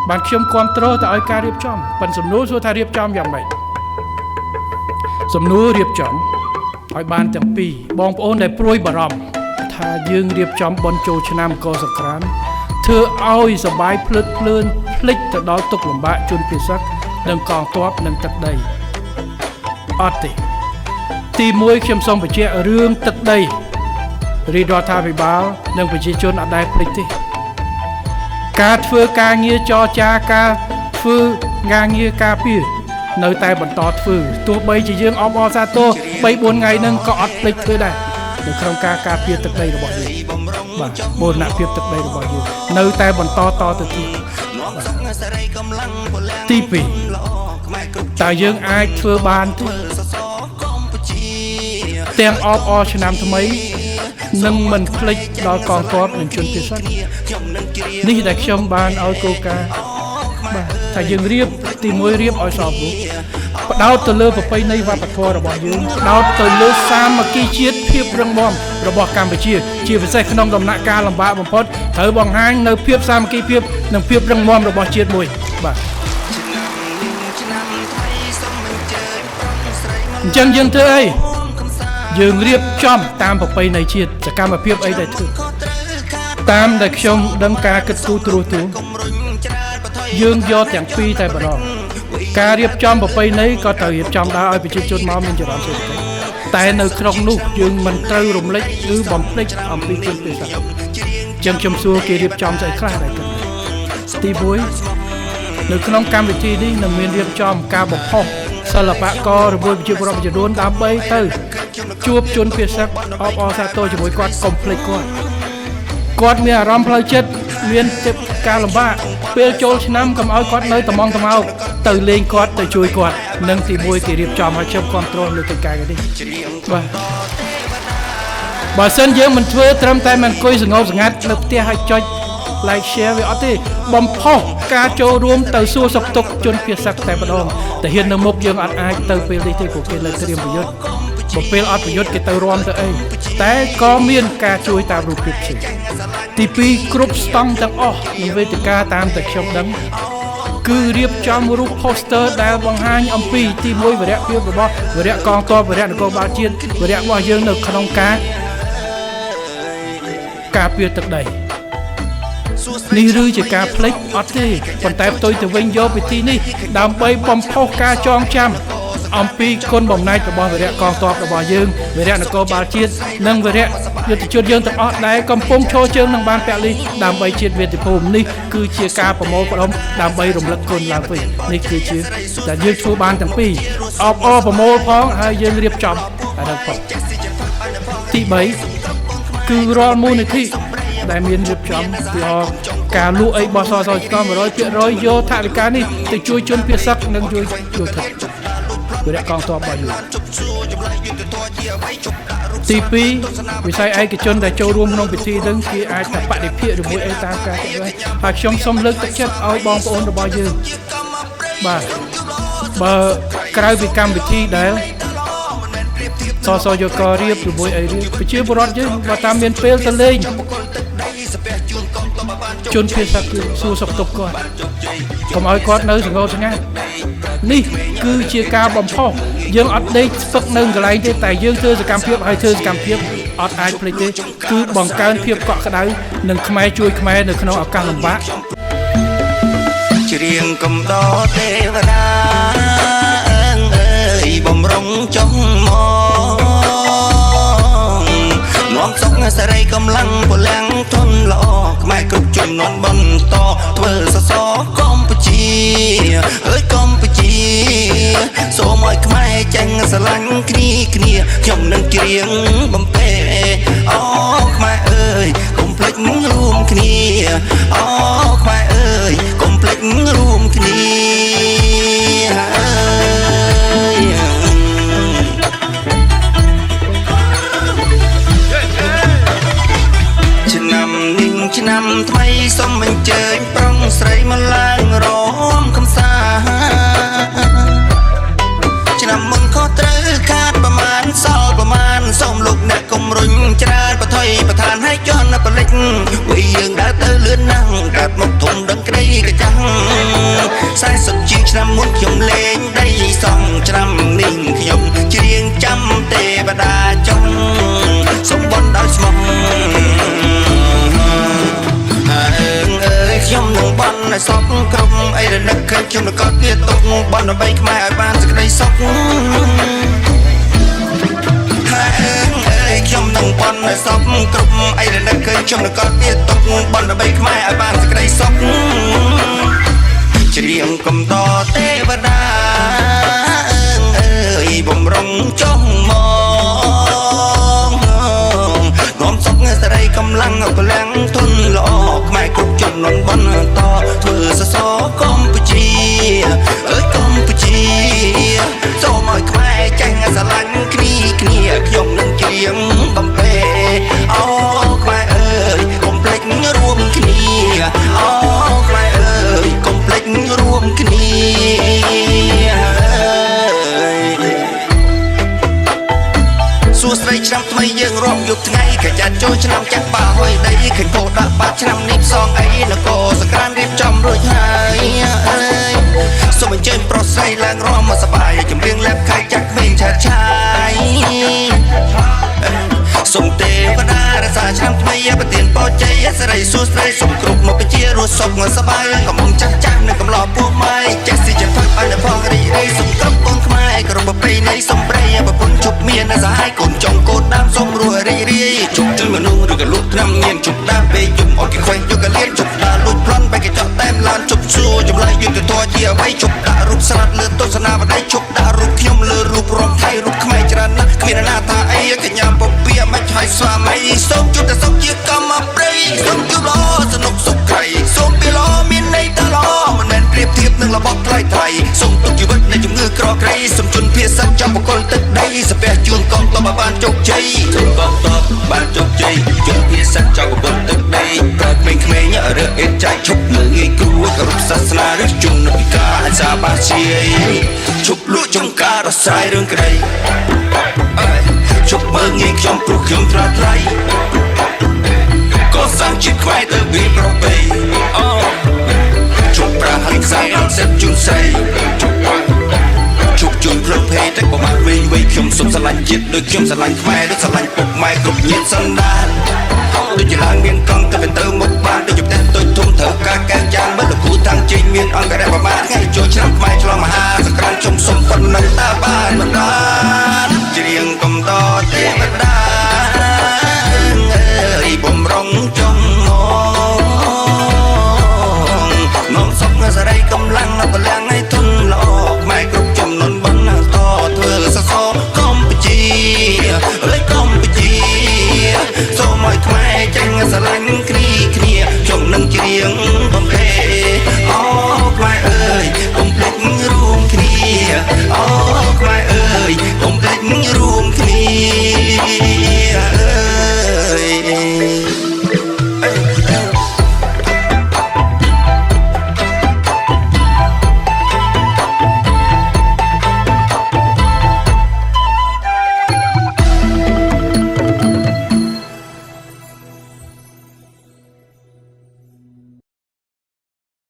បានខ្ញុំគ្រប់គ្រងទៅឲ្យការរៀបចំប៉ុន្តែសំណួរសួរថារៀបចំយ៉ាងម៉េចសំណួររៀបចំឲ្យបានទាំងពីរបងប្អូនដែលព្រួយបារម្ភថាយើងរៀបចំបុណ្យចូលឆ្នាំកសង្ក្រាន្តធ្វើឲ្យសបាយភ្លើតភ្លើនភ្លេចទៅដល់ទុក្ខលំបាកជនពិសេសនិងកងទ័ពនិងទឹកដីអត់ទេទី1ខ្ញុំសូមបញ្ជាក់រឿងទឹកដីរាជរដ្ឋាភិបាលនិងប្រជាជនអត់ដែលភ្លេចទេការធ្វើការងារចរចាការធ្វើការងារការពារនៅតែបន្តធ្វើទោះបីជាយើងអបអរសាទរ 3-4 ថ្ងៃហ្នឹងក៏អត់ភ្លេចធ្វើដែរនៅក្នុងការការពារទឹកដីរបស់យើងបាទបូរណភាពទឹកដីរបស់យើងនៅតែបន្តតទៅទៀតទី2តើយើងអាចធ្វើបានទេទាំងអបអរឆ្នាំថ្មីនឹងមិនភ្លេចដល់កងទ័ពនិងជនពិសេសនេះដែលខ្ញុំបានឲ្យគោលការណ៍បាទថាយើងរៀបទី1រៀបឲ្យសពរូបផ្ដោតទៅលើប្រពៃណីវប្បធម៌របស់យើងផ្ដោតទៅលើសាមគ្គីជាតិភាពរឹងមាំរបស់កម្ពុជាជាពិសេសក្នុងដំណាក់កាលលំបាកបំផុតត្រូវបង្ហាញនៅភាពសាមគ្គីភាពនិងភាពរឹងមាំរបស់ជាតិមួយបាទអញ្ចឹងយើងធ្វើអីយើងរៀបចំតាមប្រពៃណីជាតិសកម្មភាពអីដែលធ្វើតាមដែលខ្ញុំដឹងការគិតគូរត្រួសត្រាសយើងយកទាំងពីរតែម្ដងការរៀបចំប្រពៃណីក៏ត្រូវរៀបចំដែរឲ្យប្រជាជនមកមានចរន្តសេដ្ឋកិច្ចតែនៅក្នុងនោះយើងមិនត្រូវរំលេចឬបំភ្លេចអំពីជនពិសេសចឹងខ្ញុំសួរគេរៀបចំស្អីខ្លះដែរទី1នៅក្នុងកម្មវិធីនេះនឹងមានរៀបចំការបំផុសសិល្បកររបស់ប្រជាពលរដ្ឋចំនួនដើម្បីទៅជួបជនពិសេសអបអរសាទរជាមួយគាត់កុំភ្លេចគាត់មានអារម្មណ៍ផ្លូវចិត្តមានការលំបាកពេលចូលឆ្នាំកុំឲ្យគាត់នៅត្មងត្មោកទៅលេងគាត់ទៅជួយគាត់នឹងទី1គេរៀបចំឲ្យខ្ញុំគ្រប់គ្រងលើកិច្ចការនេះបាទបើសិនយើងមិនធ្វើត្រឹមតែមិនអង្គុយសងោស្ងាត់នៅផ្ទះឲ្យចុច like share វាអត់ទេបំផុសការចូលរួមទៅសួរសុខទុក្ខជនពិសេសតែម្ដងតែហ៊ាននៅមុខយើងអត់អាចទៅពេលនេះទេព្រោះគេនៅត្រៀមប្រយុទ្ធបើពេលអត់ប្រយុទ្ធគេទៅរួមទៅអីតែក៏មានការជួយតាមរូបភាពផ្សេងទី2គ្រប់ស្តង់ទាំងអស់នៅវេទិកាតាមតែខ្ញុំដឹងគឺរៀបចំរូប poster ដែលបង្ហាញអំពីទី1វរៈភាពរបស់វរៈកងទ័ពវរៈនគរបាលជាតិវរៈរបស់យើងនៅក្នុងការពារទឹកដីនេះឬជាការផ្លេចអត់ទេប៉ុន្តែផ្ទុយទៅវិញយកពិធីនេះដើម្បីបំផុសការចងចាំអំពីគុណបំណាច់របស់វរៈកងទ័ពរបស់យើងវរៈនគរបាលជាតិនិងវរៈយុទ្ធជនយើងទាំងអស់ដែលកំពុងឈរជើងនឹងបានពលិដើម្បីជាតិមាតុភូមិនេះគឺជាការប្រមូលផ្ដុំដើម្បីរំលឹកគុណឡើងវិញនេះគឺជាតែយើងធ្វើបានទាំងពីរអបអរប្រមូលផងហើយយើងរៀបចំអានោះផងទី3គឺរាល់មូលនិធិដែលមានរៀបចំពីការលក់អីបោះសសរស្គម 100% យកថវិកានេះទៅជួយជនពិសេសនិងជួយទឹកវរៈកងទ័ពរបស់យើងទី2វិស័យឯកជនដែលចូលរួមក្នុងពិធីនឹងគេអាចតែបដិភាគជាមួយអីតាមការគិតវិញហើយខ្ញុំសូមលើកទឹកចិត្តឲ្យបងប្អូនរបស់យើងបាទបើក្រៅពីកម្មវិធីដែលសសយកករៀបជាមួយអីរៀបប្រជាពលរដ្ឋយើងបើតាមមានពេលទៅលេងជនភៀសគឺសួរសុខទុក្ខគាត់កុំឲ្យគាត់នៅសង្កត់ស្ងាត់នេះគឺជាការបំផុសយើងអត់ដេកស្ពឹកនៅកន្លែងទេតែយើងធ្វើសកម្មភាពហើយធ្វើសកម្មភាពអត់អាចភ្លេចទេគឺបង្កើនភាពកក់ក្ដៅនិងខ្មែរជួយខ្មែរនៅក្នុងឱកាសលំបាកច្រៀងកំដរទេវតាអើយបំរុងចុងមកសុខសេរីកម្លាំងពលំធនល្អខ្មែរគ្រប់ជំនាន់បន្តធ្វើសសរកម្ពុជាអើយកម្ពុជាសូមឲ្យខ្មែរចេញស្រឡាញ់គ្នាខ្ញុំនឹងច្រៀងបំពេអូខ្មែរអើយកុំភ្លេចរួមគ្នាអូខ្មែរអើយកុំភ្លេចរួមគ្នាឆ្នាំថ្មីសូមអញ្ជើញប្រុងស្រីមកឡើងរោមកំសាឆ្នាំមុនខុសត្រូវខាតប្រមាណសល់ប្រមាណសូមលោកអ្នកកុំរុញច្រើនបថុយប្រឋានឲ្យជន់បលិចវាយើងដើរទៅលឿនណាស់កាត់មកធំ មុនខ្ញុំលេងដីសងឆ្នាំនេះខ្ញុំច្រៀងចាំទេវតាចង់សុំបនដោយស្មោះខ្ញុំនឹងបន់ឲ្យសពក្រុមអីរនឹកឃើញខ្ញុំនឹងកត់វាទុកបន់ដើម្បីខ្មែរឲ្យបានសេចក្តីសុខខ្ញុំនឹងបន់ឲ្យសពក្រុមអីរនឹកឃើញខ្ញុំនឹងកត់វាទុកបន់ដើម្បីខ្មែរឲ្យបានសេចក្តីសុខច្រៀងកំដរទេវតាបំរុងចុះមកនាំសុខសេរីកម្លាំងកម្លាំងទុនល្អខ្មែរគ្រប់ចំនួនបន្តធ្វើសសរកម្ពុជាកម្ពុជាសូមឲ្យខ្មែរចេះស្រឡាញ់គ្នាខ្ញុំនឹងច្រៀងបំពេអូខ្មែរអើយកុំភ្លេចរួមគ្នាអូខ្មែរអើយកុំភ្លេចរួមគ្នាសួស្ដីឆ្នាំថ្មីយើងរាប់យប់ថ្ងៃខចាត់ចូលឆ្នាំចាក់បាហុយដីឃើញពោដាក់បាត់ឆ្នាំនេះផ្សងអីនគរសក្រានរៀបចំរួចហើយសូមអញ្ជើញប្រុសស្រីឡើងរំមកសប្បាយចម្រៀងលែបខៃចាក់ក្មេងឆាតឆាយសូមទេវតារក្សាឆ្នាំថ្មីប្រទានពរជ័យសិរីសួស្ដីសូមគ្រប់មកប្រជារស់សុខសប្បាយកំងចាស់ចាស់និងកំឡោពួកម៉ែចេះស៊ីចិត្តផឹកឲ្យនៅផងរីរីសូមគ្រប់បងខ្មែរគ្រប់ប្រពៃណីសូមប្រៃប្រពន្ធជប់មានសហ័យកូនចុងកូនដើមសូមរស់រីរីជប់ជួយមនុស្សឬក៏លុកឆ្នាំញៀនជប់ដើមពេលយំអត់គេខ្វែងយកកលៀនជប់ដើរលួចប្លន់បែកកញ្ចក់តែមឡានជប់សួរចម្លើយយុទ្ធធរជាអ្វីជប់ដាក់រូបស្រាត់លើទស្សនាបដីជប់ដាក់រូបខ្ញុំលើរូបរំថៃរូបខ្មែរច្រើនណាស់គ្មានណាថាអីកញ្ញាពពៀមិនហើយស្វាមីសូមជួបតែសុខជាកម្មព្រៃសូមជួបល្អសនុកសុខក្រៃសូមពីល្អមានន័យតល្អមិនមែនប្រៀបធៀបនឹងរបស់ថ្លៃសូមទុកជីវិតនៃជំងឺក្រក្រៃសូមជន់ភាសាចំបកលទឹកដីសាពះជួនកងតបបានជោគជ័យសូមកងតបបានជោគជ័យជន់ភាសាចំបកលទឹកដីប្រកក្មេងៗរើអេតចៃឈប់លើងាយគ្រួគោរពសាសនាឬជុំនិព្វានសាបាជាឈប់លក់ចង្ការរសាយរឿងក្តីជប់មើងងាយខ្ញុំព្រោះខ្ញុំត្រាត្រៃក៏សាំងជាតិខ្មែរទៅវាប្រពៃជប់ប្រាស់ហើយខ្សែអត់សិតជូនស្រីជប់ជូនព្រឹកភេទតែប្រមាថវិញវ័យខ្ញុំសុំស្រឡាញ់ជាតិដូចខ្ញុំស្រឡាញ់ខ្មែរដូចស្រឡាញ់ពុកម៉ែគ្រប់ញាតិសន្តានដូចជាឡើងមានកង់ទៅមុខបានដូចជាផ្ទះតូចធំត្រូវការកែចាងមើលលោកគ្រូតាំងជិញមានអង្គរៈប្រមាថថ្ងៃ